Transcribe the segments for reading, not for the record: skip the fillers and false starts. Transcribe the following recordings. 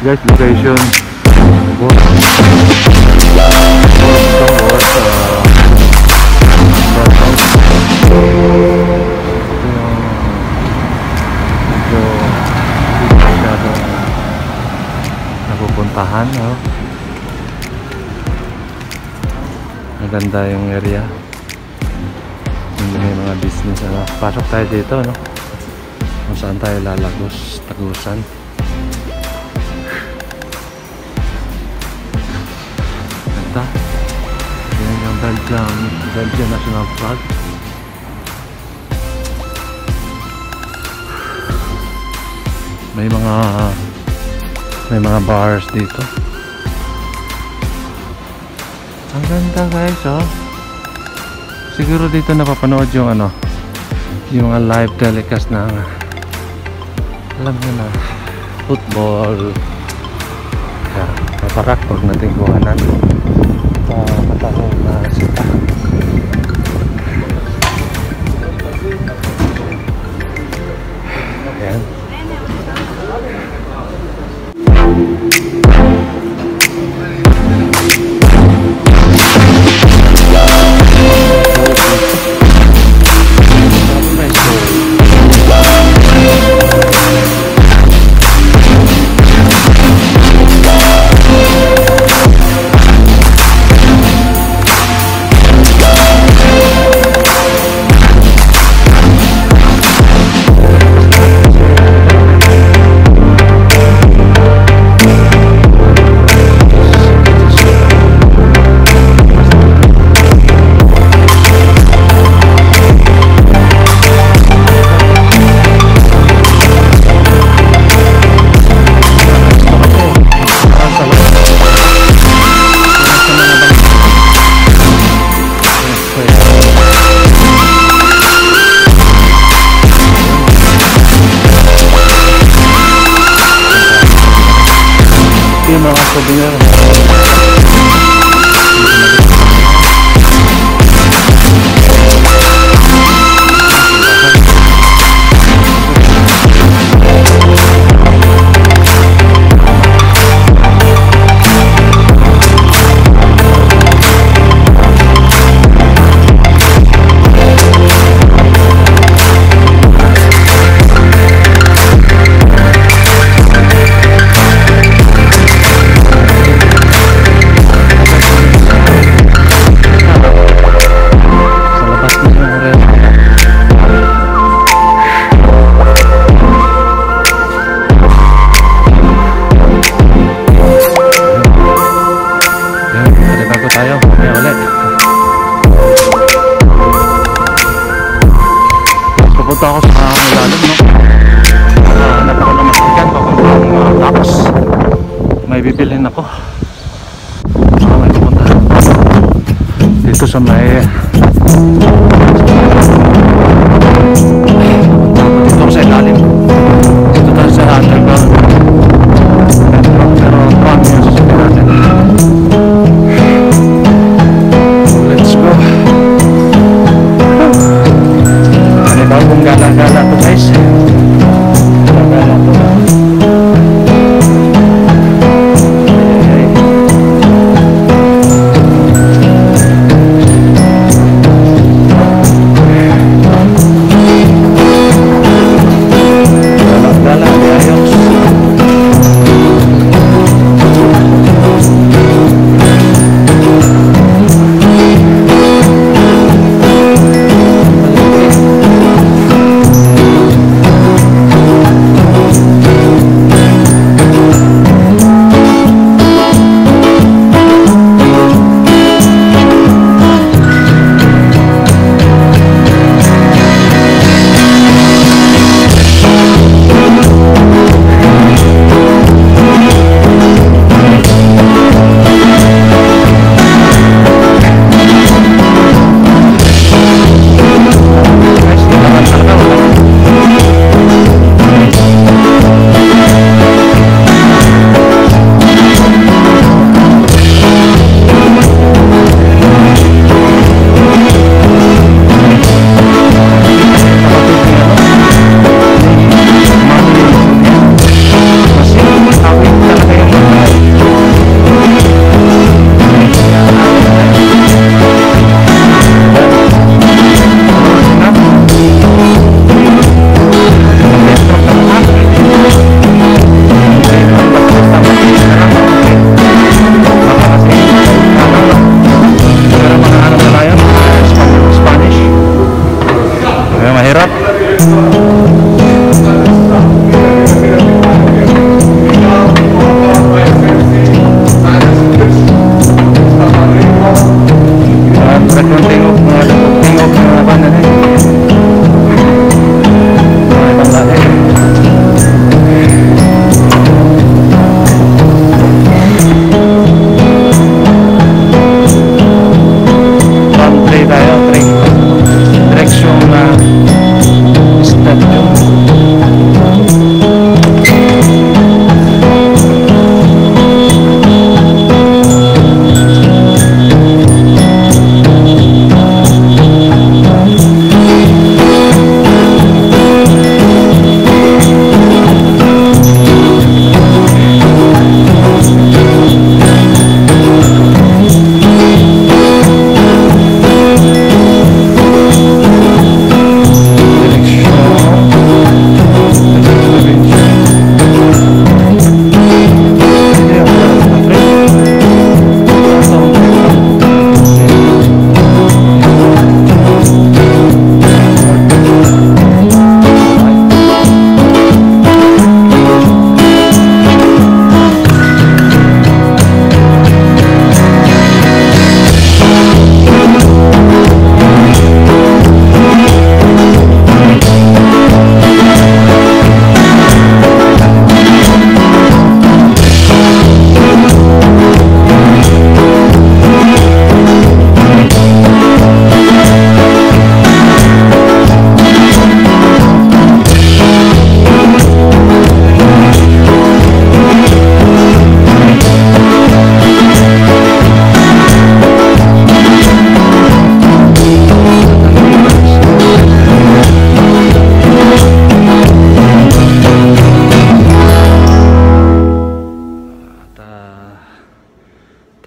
Guys, location napupuntahan, oh. Maganda yung area, may mga business, ano. Pasok tayo dito, no, kung saan tayo lalagos, tagusan. Ganda. Yan yung Belgian national flag. May mga bars dito. Ang ganda, guys, oh. Siguro dito napapanood yung ano, yung mga live telecast na alam nyo na, football. Kaya paparak, huwag natin kuhanan matahong na sita. Ayan. Mga souvenir. Pupunta ako sa ilalim, no? Hanap ako ng masakyan papuntang Dax. May bibilhin ako. May pupunta dito sa may dito sa ilalim. Dito tayo sa underground. Pero pang yung sasakyan natin. Let's go. Bagong gala-gala to, guys. Gala-gala to. Gala-gala, ayaw.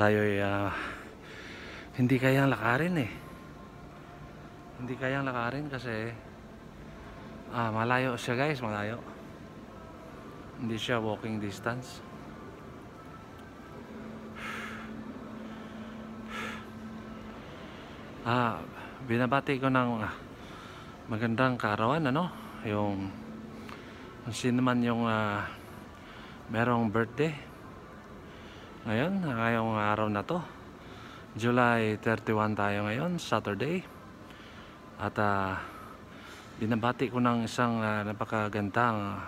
tayo'y hindi kayang lakarin hindi kayang lakarin kasi malayo siya guys, malayo, hindi siya walking distance. Binabati ko ng magandang kaarawan, yung kung sino man yung merong birthday ngayong araw na to, July 31 tayo ngayon, Saturday. At binabati ko ng isang napakagandang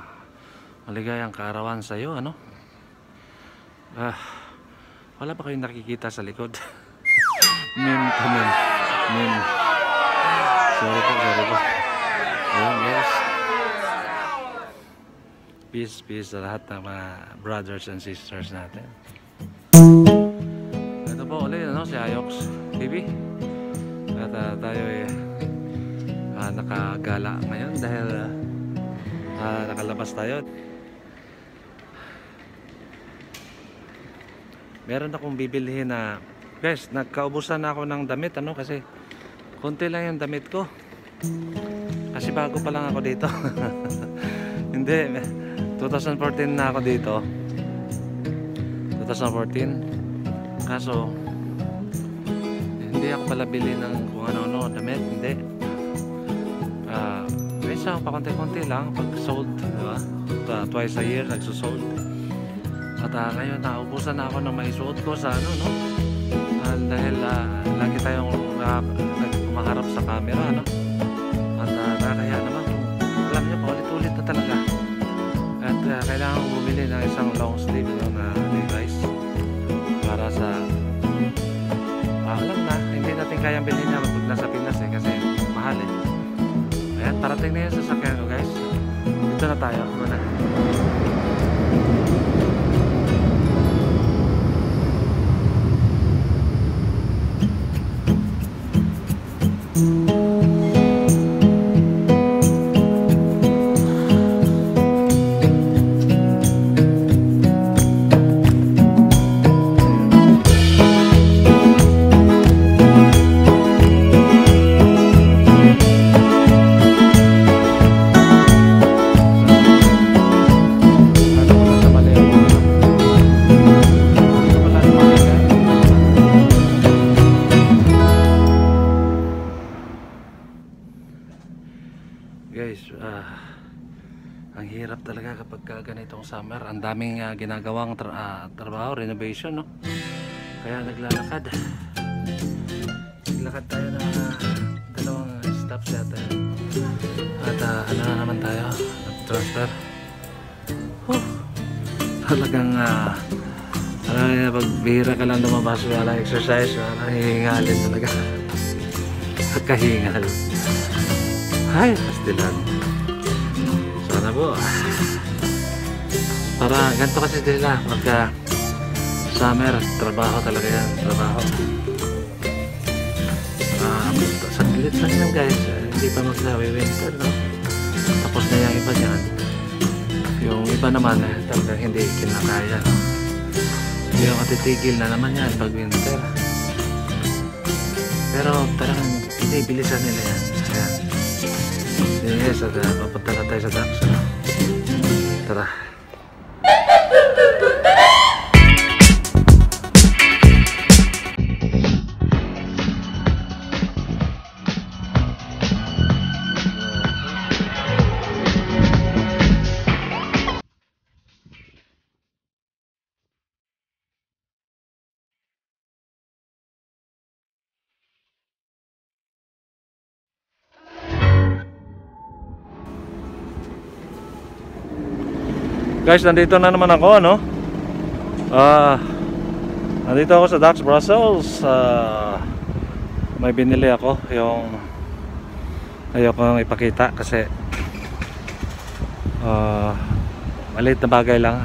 maligayang kaarawan sa iyo, wala ba kayong nakikita sa likod? Meme. Sorry po. Ayan guys, peace sa lahat ng mga brothers and sisters natin. Ito po ulit si Ayox TV. At tayo nakagala ngayon dahil nakalabas tayo. Meron akong bibilhin na guys, nagkaubusan na ako ng damit kasi konti lang yung damit ko kasi bago pa lang ako dito. Hindi, 2014 na ako dito, 2014. Kaso hindi ako pala bili ng kung ano damit, hindi. Minsan pakonti-konti lang pag sold, diba? Twice a year nagsusold. At ngayon naubusan na ako ng maisuot ko sa dahil lagi tayong kumaharap sa camera, at nakakaya naman, alam niyo, paulit-ulit na talaga. At kailangan bumili ng isang long sleeve na device para sa alam na, hindi natin kayang bilhin na pag nasa Pinas kasi mahal Ayan, parating na yan sa sasakyan ko guys. Dito na tayo muna. Guys, ang hirap talaga kapag ganitong summer. Ang daming ginagawang trabaho, renovation, kaya naglalakad tayo na dalawang stops yata. At ano na naman tayo, nag-transfer. Talagang pag bihira ka lang lumabas, wala exercise, wala hihingalin talaga. Pagkahingal, ay, pastilan. Sana po. Para ganito kasi sila pagka summer, trabaho talaga yan. Trabaho. Saglit lang yan guys. Hindi pa magsawi-winter, Tapos na yung iba dyan. Yung iba naman, talaga hindi kinakaya, Hindi yung matitigil na naman yan pag winter. Pero talagang hindi bilisan nila yan. Ayan. Yes, at papunta na tayo sa docks. Tara. Guys, nandito na naman ako, nandito ako sa Docks Brussels. May binili ako, yung ayoko ipakita kasi maliit na bagay lang.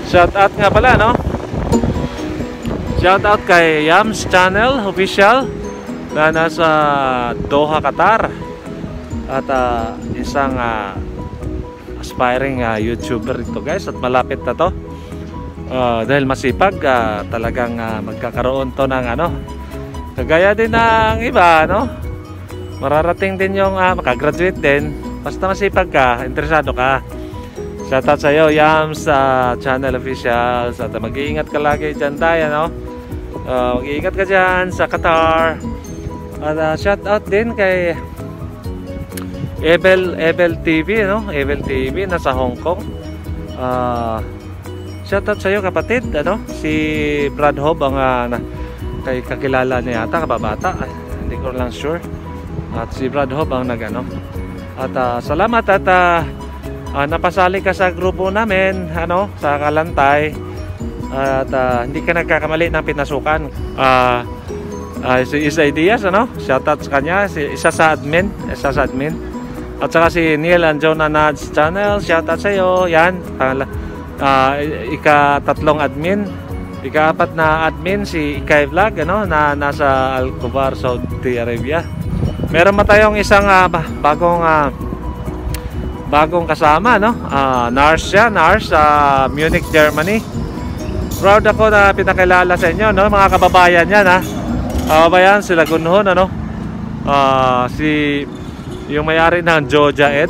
Shout out nga pala, no? Shout out kay Yams Channel Official na nasa Doha, Qatar. At isang aspiring YouTuber ito, guys. At malapit na to. Dahil masipag, talagang magkakaroon to ng kagaya din ng iba, no? Mararating din yung makagraduate din. Basta masipag ka, interesado ka. Shoutout sa iyo, Yams Channel Official. At mag-iingat ka lagi dyan tayo, no? Mag-iingat ka dyan sa Qatar. At shoutout din kay Evel TV, no? Evel TV nasa Hong Kong. Shoutout sa iyo, kapatid, si Brad Hob ang kay kakilala niya yata, kababata. Hindi ko lang sure. At si Brad Hob ang At salamat at napasali ka sa grupo namin, sa Kalantay. At hindi ka nagkakamali ng pinasukan. Si Isay Diaz, shoutout sa kanya, isa sa admin. At saka si Neil and Jonah Nads Channel, shoutout sa iyo. Yan, ika-3 admin. Ika-4 na admin si Ikay Vlog, na nasa Al-Kubar, Saudi Arabia. Meron pa tayong isang bagong kasama, Nars siya, sa Munich, Germany. Proud ako na pinakilala sa inyo, mga kababayan yan, kababayan sila Gunhon, yung may-ari ng Joja Ed,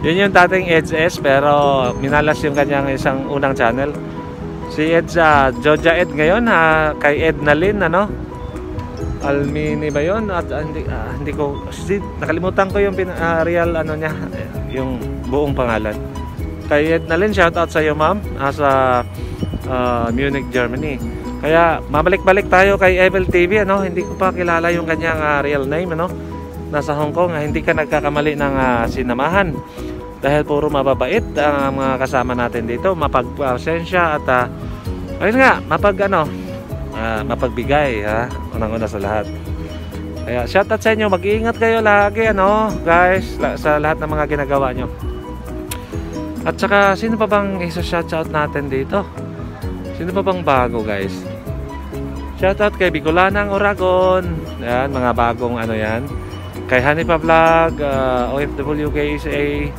yun yung dating EDS, pero minalas yung kanyang isang unang channel. Si Ed sa Joja Ed ngayon, kay Ed Nalin, Almini ba yun? At hindi ko nakalimutan ko yung real niya, yung buong pangalan. Kay Ed Nalin, shout out sa iyo, ma'am, sa Munich, Germany. Kaya mabalik-balik tayo kay Evel TV, hindi ko pa kilala yung kanyang real name, nasa Hong Kong. Hindi ka nagkakamali ng sinamahan dahil puro mababait ang mga kasama natin dito, mapagpasensya at ayun nga, mapagbigay, unang-una sa lahat. Kaya shoutout sa inyo, mag-iingat kayo lagi, guys, sa lahat ng mga ginagawa nyo. At saka, sino pa bang isa-shoutout natin dito? Sino pa bang bago, guys? Shoutout kay Bicolanang Oragon. Yan, mga bagong yan. Kay Hanipa Vlog, OFW KSA.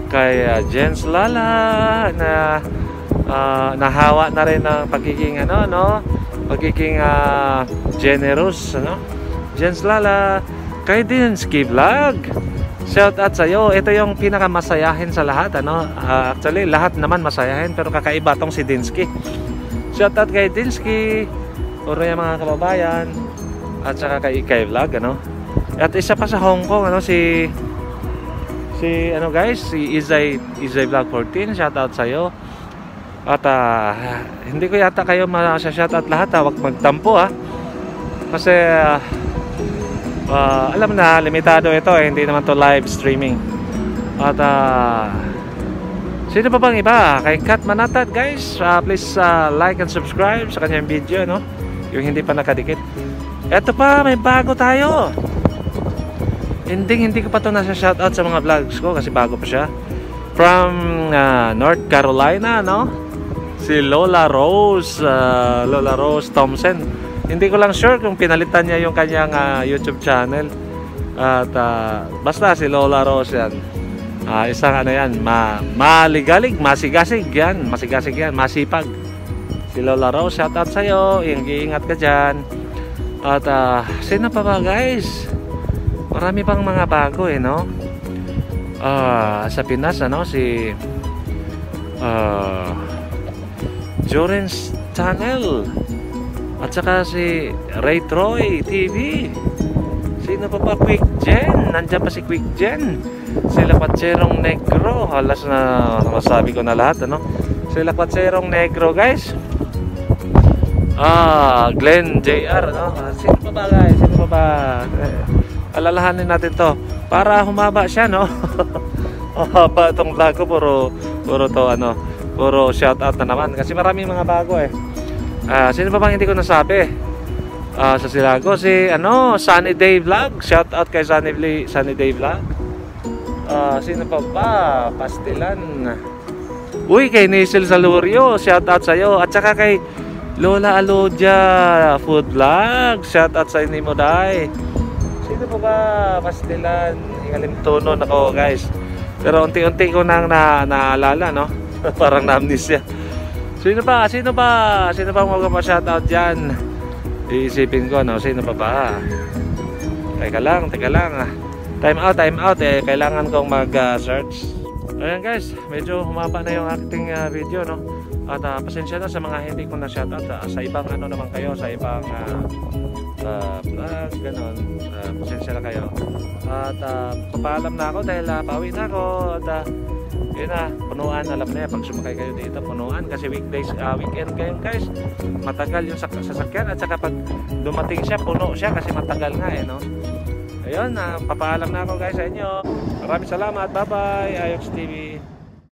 Kay Jens Lala na nahawa na rin ng pagiging pagiging generous, Jens Lala. Kay Dinsky Vlog, shout out sa iyo. Ito yung pinakamasayahin sa lahat, actually lahat naman masayahin, pero kakaiba tong si Dinsky. Shout out kay Dinsky, puro yung mga kababayan. At saka kay Ikay Vlog, At isa pa sa Hong Kong, si guys, si Izay Vlog 14, shout out sa iyo. At hindi ko yata kayo ma-shoutout lahat, wag magtampo, kasi alam na, limitado ito, hindi naman to live streaming. At sino pa bang iba? Kay Kat Manatad, guys, please like and subscribe sa kanyang video, yung hindi pa nakadikit. Eto pa, may bago tayo. Hindi ko pa to nasa shoutout sa mga vlogs ko kasi bago pa siya. From North Carolina, si Lola Rose Thompson. Hindi ko lang sure kung pinalitan niya yung kanyang YouTube channel. At basta si Lola Rose yan. Isang yan, maligalig, masigasig yan, masipag. Si Lola Rose, shout out sa'yo, iingat ka dyan. At sino pa ba, guys? Marami pang mga bago, sa Pinas, si Joren's Channel. At saka si Ray Troy TV. Sino pa ba? Quick Gen. Nandiyan pa si Quick Gen. Sila Patserong Negro. Halas na masabi ko na lahat, Sila Patserong Negro, guys. Glenn JR, Sino pa ba, guys? Sino pa ba? Alalahanin natin to para humaba siya, Haba itong vlog ko. Puro to, puro shout out na naman kasi maraming mga bago, sino pa bang hindi ko nasabi? Sa Silago, si Sunny Day Vlog, shout out kay Sunny Day Vlog. Sino pa ba? Pastilan. Uy, kay Nisel Salorio, shout out sa'yo. At saka kay Lola Alodia Food Vlog, shout out sa inyo mo, Day. Sino pa ba? Pastilan, Ingalimtunon ako, guys. Pero unti-unti ko nang naalala, no? Parang na-amnesia. Sino ba? Sino ba magpapa-shout out dyan? Iisipin ko, no? Sino pa ba? Teka lang. Time out eh. Kailangan kong mag-search. Ayan guys, medyo humaba na yung acting video, no? At pasensya na sa mga hindi ko na shoutout sa ibang ano naman kayo, sa ibang vlog, ganon. Pasensya na kayo. At papaalam na ako dahil pauwi na ako. At yun na, punuan. Alam na yan, pag sumakay kayo dito, punuan. Kasi weekdays, weekend kayo guys. Matagal yung sasakyan. At saka pag dumating siya, puno siya kasi matagal nga eh, no? Ayun, papaalam na ako guys sa inyo. Maraming salamat. Bye bye. Ayox TV.